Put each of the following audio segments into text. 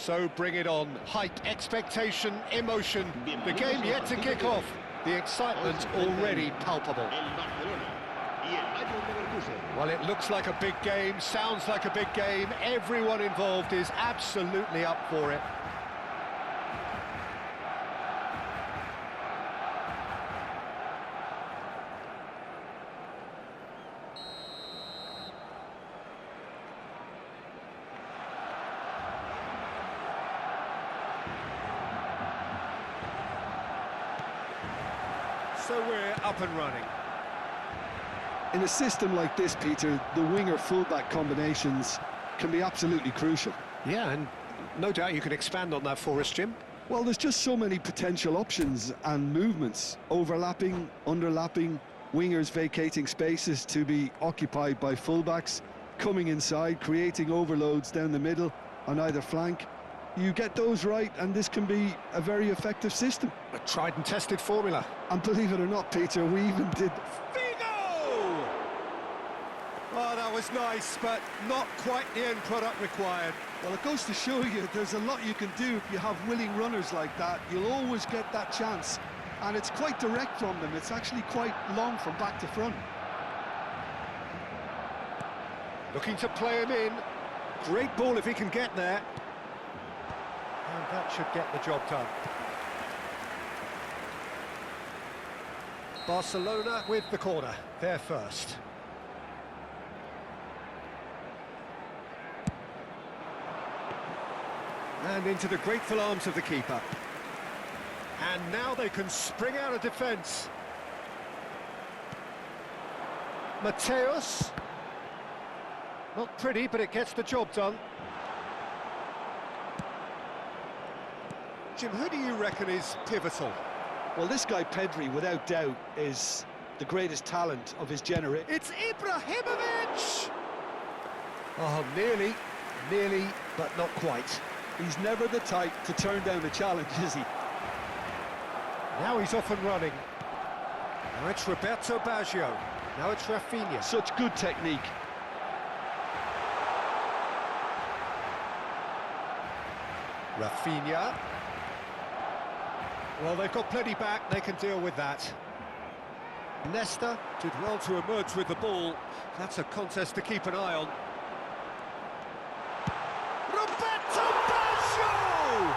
So bring it on. Hype, expectation, emotion. The game yet to kick off. The excitement already palpable. Well, it looks like a big game, sounds like a big game. Everyone involved is absolutely up for it. So we're up and running. In a system like this, Peter, the winger-fullback combinations can be absolutely crucial. Yeah, and no doubt you can expand on that for us, Jim. Well, there's just so many potential options and movements. Overlapping, underlapping, wingers vacating spaces to be occupied by fullbacks, coming inside, creating overloads down the middle on either flank. You get those right, and this can be a very effective system. A tried and tested formula. And believe it or not, Peter, we even did... Oh, that was nice, but not quite the end product required. Well, it goes to show you there's a lot you can do if you have willing runners like that. You'll always get that chance. And it's quite direct from them. It's actually quite long from back to front. Looking to play him in. Great ball if he can get there. And that should get the job done. Barcelona with the corner. They're first. And into the grateful arms of the keeper. And now they can spring out of defence. Mateus. Not pretty, but it gets the job done. Jim, who do you reckon is pivotal? Well, this guy, Pedri, without doubt, is the greatest talent of his generation. It's Ibrahimovic! Oh, nearly, but not quite. He's never the type to turn down a challenge, is he? Now he's off and running. Now it's Roberto Baggio. Now it's Rafinha. Such good technique. Rafinha. Well, they've got plenty back, they can deal with that. Nesta did well to emerge with the ball. That's a contest to keep an eye on. Roberto Baggio!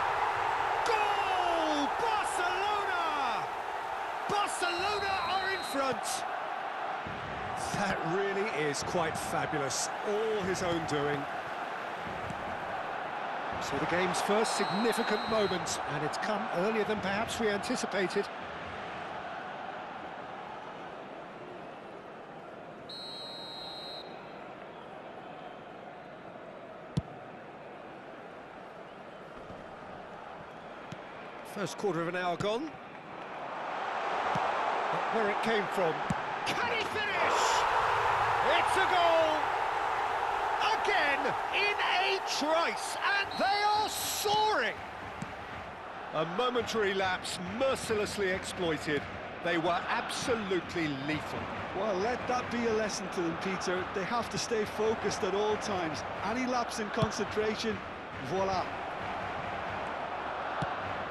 Goal! Barcelona! Barcelona are in front! That really is quite fabulous. All his own doing. So the game's first significant moment, and it's come earlier than perhaps we anticipated. First quarter of an hour gone. Not where it came from. Can he finish? It's a goal! Again, in a trice, and they are soaring! A momentary lapse, mercilessly exploited. They were absolutely lethal. Well, let that be a lesson to them, Peter. They have to stay focused at all times. Any lapse in concentration, voila.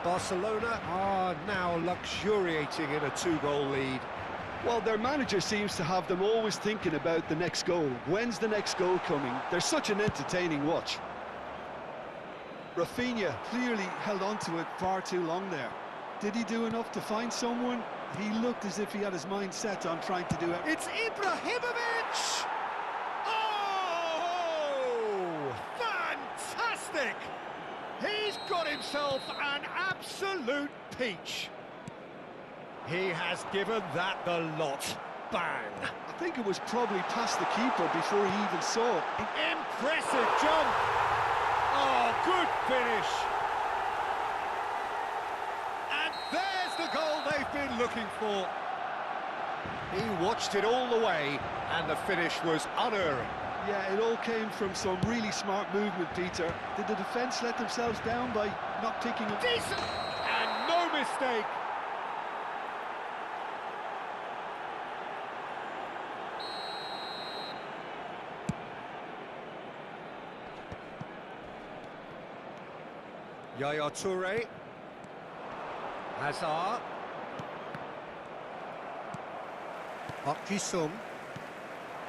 Barcelona are now luxuriating in a two-goal lead. Well, their manager seems to have them always thinking about the next goal. When's the next goal coming? They're such an entertaining watch. Rafinha clearly held on to it far too long there. Did he do enough to find someone? He looked as if he had his mind set on trying to do it. It's Ibrahimovic! Oh! Fantastic! He's got himself an absolute peach. He has given that the lot. Bang! I think it was probably past the keeper before he even saw it. Impressive jump! Oh, good finish! And there's the goal they've been looking for. He watched it all the way, and the finish was unerring. Yeah, it all came from some really smart movement, Peter. Did the defence let themselves down by not picking up? Decent! And no mistake! Yaya Toure. Hazard. Park Ji-sung.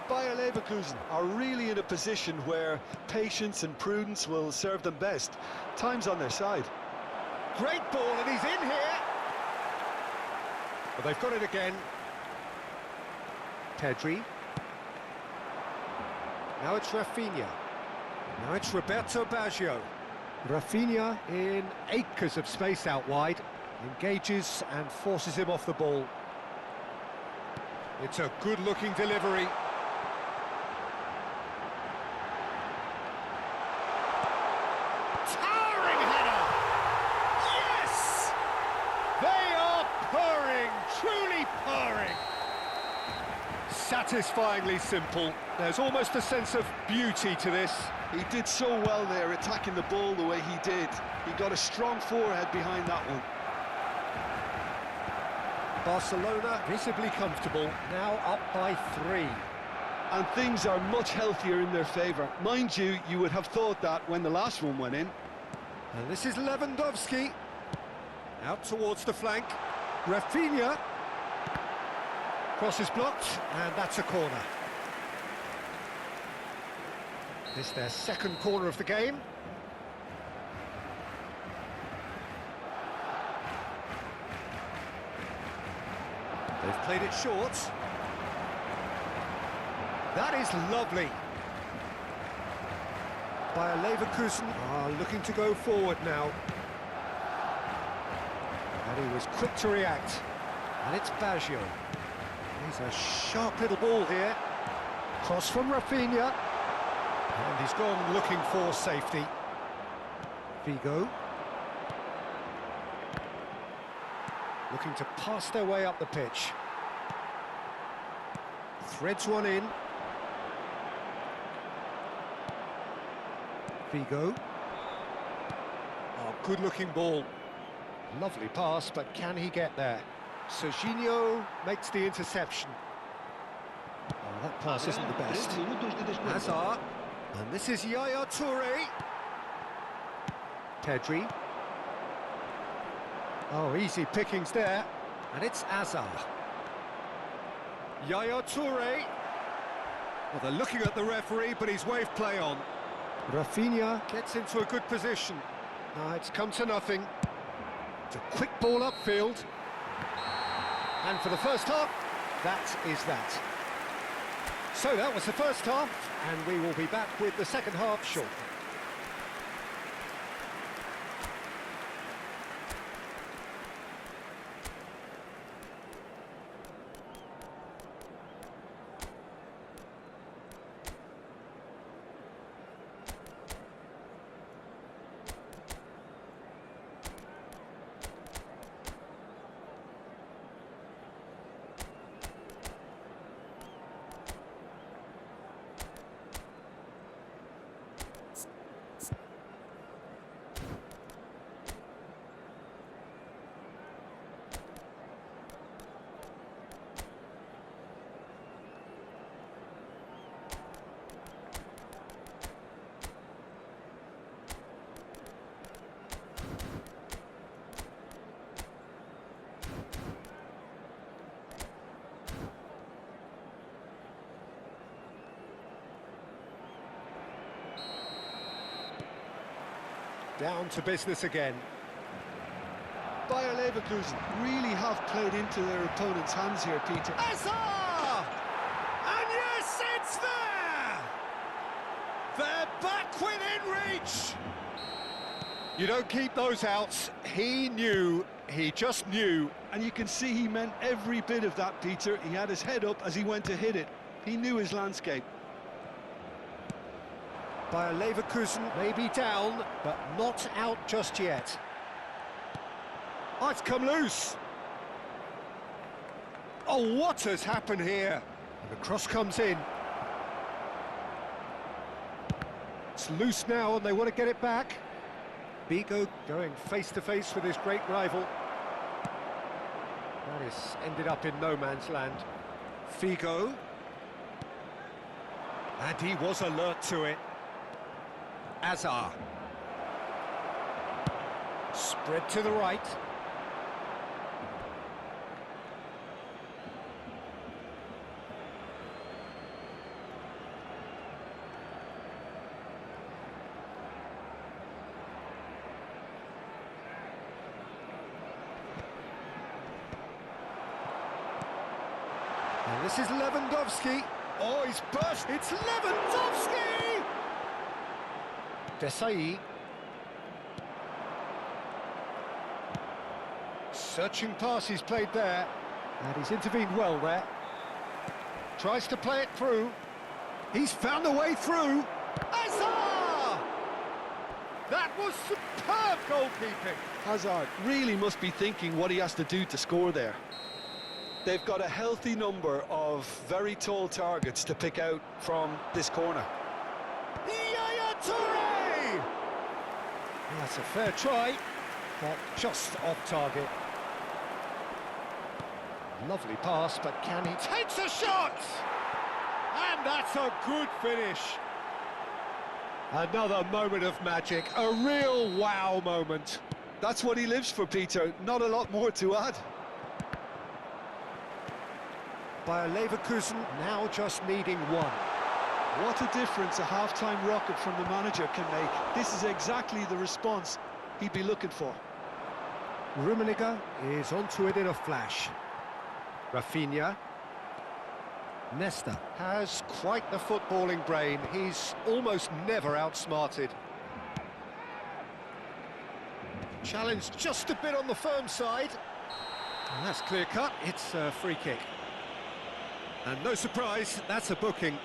Bayer Leverkusen are really in a position where patience and prudence will serve them best. Time's on their side. Great ball, and he's in here. But they've got it again. Pedri. Now it's Rafinha. Now it's Roberto Baggio. Rafinha in acres of space out wide. Engages and forces him off the ball. It's a good-looking delivery. Towering header! Yes! They are purring, truly purring. Satisfyingly simple. There's almost a sense of beauty to this. He did so well there, attacking the ball the way he did. He got a strong forehead behind that one. Barcelona visibly comfortable, now up by 3. And things are much healthier in their favour. Mind you, you would have thought that when the last one went in. And this is Lewandowski. Out towards the flank. Rafinha. Cross is blocked, and that's a corner. This is their second corner of the game. They've played it short. That is lovely. Bayer Leverkusen are looking to go forward now. And he was quick to react. And it's Baggio. He's a sharp little ball here. Cross from Rafinha. And he's gone looking for safety. Figo. Looking to pass their way up the pitch. Threads one in. Figo. Oh, good-looking ball. Lovely pass, but can he get there? Serginho makes the interception. Oh, that pass isn't the best. Hazard. And this is Yaya Toure. Pedri. Oh, easy pickings there. And it's Hazard. Yaya Toure. Well, they're looking at the referee, but he's waved play on. Rafinha gets into a good position. It's come to nothing. It's a quick ball upfield. And for the first half, that is that. So that was the first half, and we will be back with the second half shortly. Down to business again. Bayer Leverkusen really have played into their opponent's hands here, Peter. Hazard! And yes, it's there! They're back within reach! You don't keep those outs. He knew, he just knew. And you can see he meant every bit of that, Peter. He had his head up as he went to hit it. He knew his landscape. Bayer Leverkusen may be down, but not out just yet. Oh, it's come loose. Oh, what has happened here? And the cross comes in. It's loose now, and they want to get it back. Figo going face-to-face with his great rival. That is ended up in no man's land. Figo. And he was alert to it. Hazard. Spread to the right. And this is Lewandowski. Oh, he's burst. It's Lewandowski! Desai. Searching pass he's played there. And he's intervened well there. Tries to play it through. He's found a way through. Hazard! That was superb goalkeeping. Hazard really must be thinking what he has to do to score there. They've got a healthy number of very tall targets to pick out from this corner. Yaya Toure! That's a fair try, but just off target. Lovely pass, but can he takes a shot? And that's a good finish. Another moment of magic, a real wow moment. That's what he lives for, Peter. Not a lot more to add. Bayer Leverkusen now just needing one. What a difference a half-time rocket from the manager can make. This is exactly the response he'd be looking for. Rummenigge is onto it in a flash. Rafinha. Nesta has quite the footballing brain. He's almost never outsmarted. Challenged just a bit on the firm side. And that's clear cut. It's a free kick. And no surprise, that's a booking.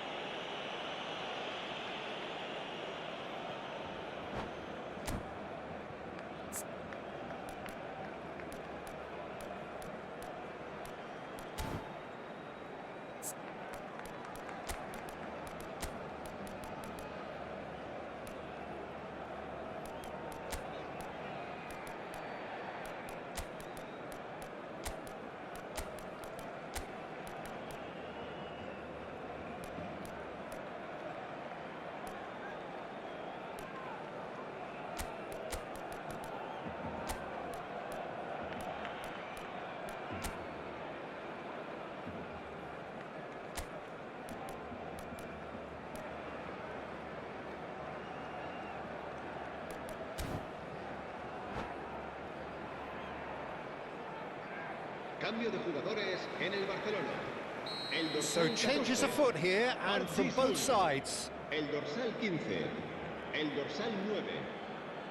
Cambio de jugadores en el Barcelona. So changes afoot here, and from both sides. El dorsal 15, el dorsal 9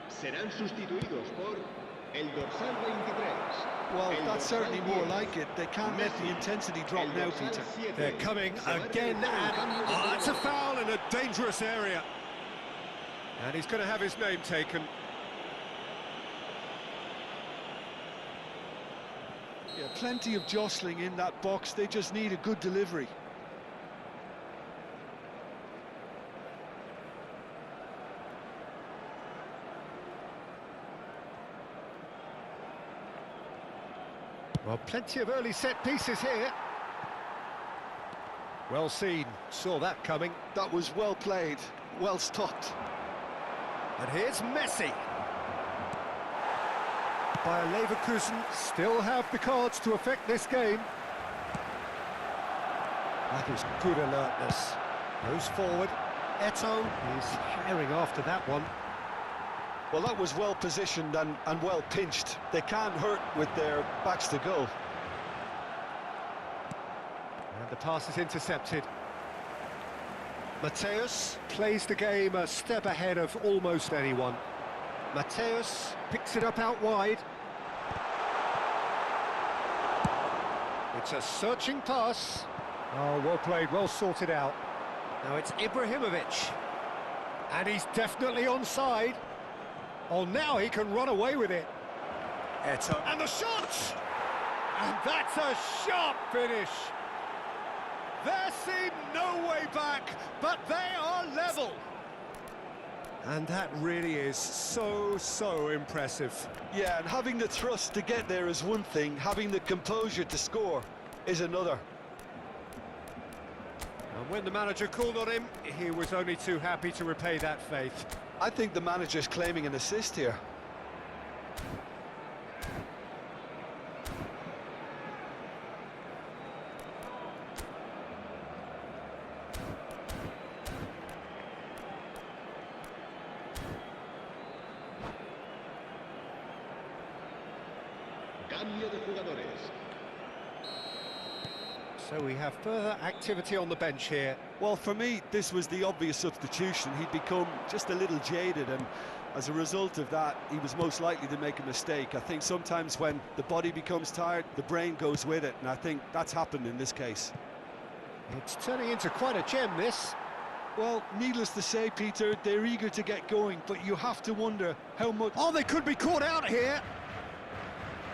serán sustituidos por el dorsal 23. Well, that's certainly more like it. They can't let the intensity drop now, Peter. They're coming again, and it's a foul in a dangerous area. And he's going to have his name taken. Yeah, plenty of jostling in that box. They just need a good delivery. Well, plenty of early set pieces here. Well seen, saw that coming. That was well played, well stopped. And here's Messi. Bayer Leverkusen still have the cards to affect this game. That is good alertness. Goes forward. Eto'o is herring after that one. Well, that was well positioned and well pinched. They can't hurt with their backs to goal. And the pass is intercepted. Mateus plays the game a step ahead of almost anyone. Mateus picks it up out wide. It's a searching pass. Oh, well played, well sorted out. Now it's Ibrahimovic. And he's definitely onside. Oh, now he can run away with it. Eto'o. And the shot! And that's a sharp finish. There seemed no way back, but they are level. And that really is so impressive. Yeah, and having the thrust to get there is one thing, having the composure to score is another. And when the manager called on him, he was only too happy to repay that faith. I think the manager's claiming an assist here. Cambio de jugadores. So we have further activity on the bench here. Well, for me, this was the obvious substitution. He'd become just a little jaded, and as a result of that, he was most likely to make a mistake. I think sometimes when the body becomes tired, the brain goes with it, and I think that's happened in this case. It's turning into quite a gem, this. Well, needless to say, Peter, they're eager to get going, but you have to wonder how much... Oh, they could be caught out here.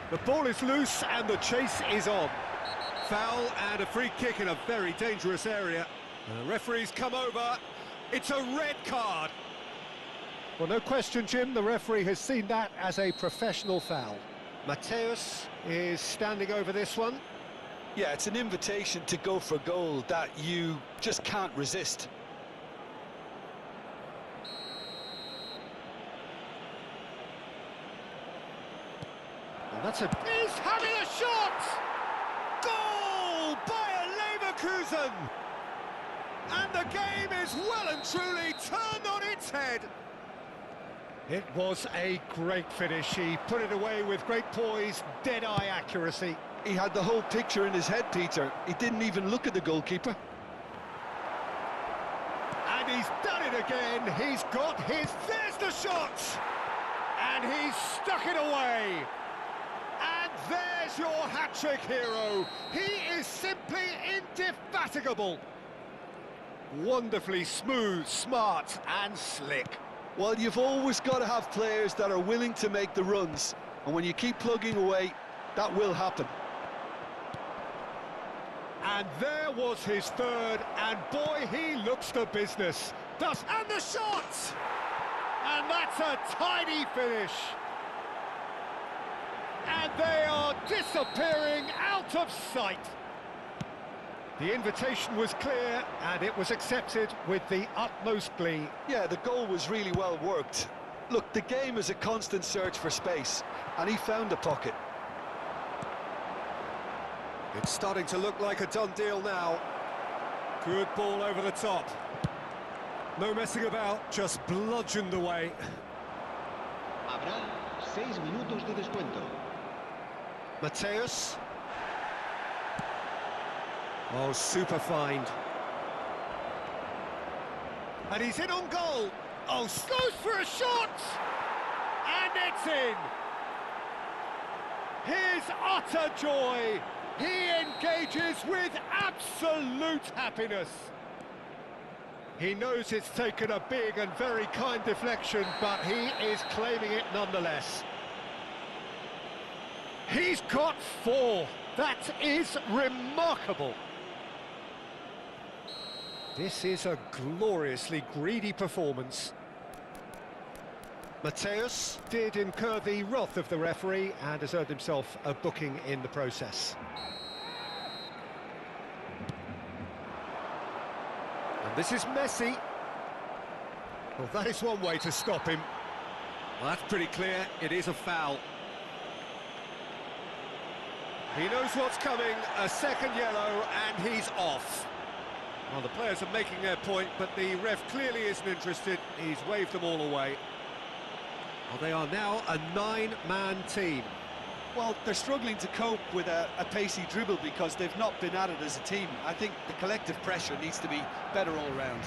The ball is loose and the chase is on. Foul and a free kick in a very dangerous area. The referee's come over. It's a red card. Well, no question, Jim, the referee has seen that as a professional foul. Mateus is standing over this one. Yeah, it's an invitation to go for goal that you just can't resist. And that's a... He's having a shot! Goal by Leverkusen! And the game is well and truly turned on its head. It was a great finish. He put it away with great poise, dead-eye accuracy. He had the whole picture in his head, Peter. He didn't even look at the goalkeeper. And he's done it again. He's got his... There's the shot! And he's stuck it away. And there's your hat-trick hero. He is simply indefatigable. Wonderfully smooth, smart and slick. Well, you've always got to have players that are willing to make the runs. And when you keep plugging away, that will happen. And there was his third, and boy, he looks the business. And the shot! And that's a tidy finish. And they are disappearing out of sight. The invitation was clear, and it was accepted with the utmost glee. Yeah, the goal was really well worked. Look, the game is a constant search for space, and he found the pocket. It's starting to look like a done deal now. Good ball over the top. No messing about, just bludgeoned away. Habrá 6 minutos de descuento. Mateus. Oh, super find. And he's in on goal. Oh, goes for a shot! And it's in! His utter joy! He engages with absolute happiness. He knows it's taken a big and very kind deflection, but he is claiming it nonetheless. He's got 4. That is remarkable. This is a gloriously greedy performance. Mateus did incur the wrath of the referee and has earned himself a booking in the process. And this is Messi. Well, that is one way to stop him. Well, that's pretty clear. It is a foul. He knows what's coming. A second yellow, and he's off. Well, the players are making their point, but the ref clearly isn't interested. He's waved them all away. Well, they are now a 9-man team. Well, they're struggling to cope with a pacey dribble because they've not been at it as a team. I think the collective pressure needs to be better all round.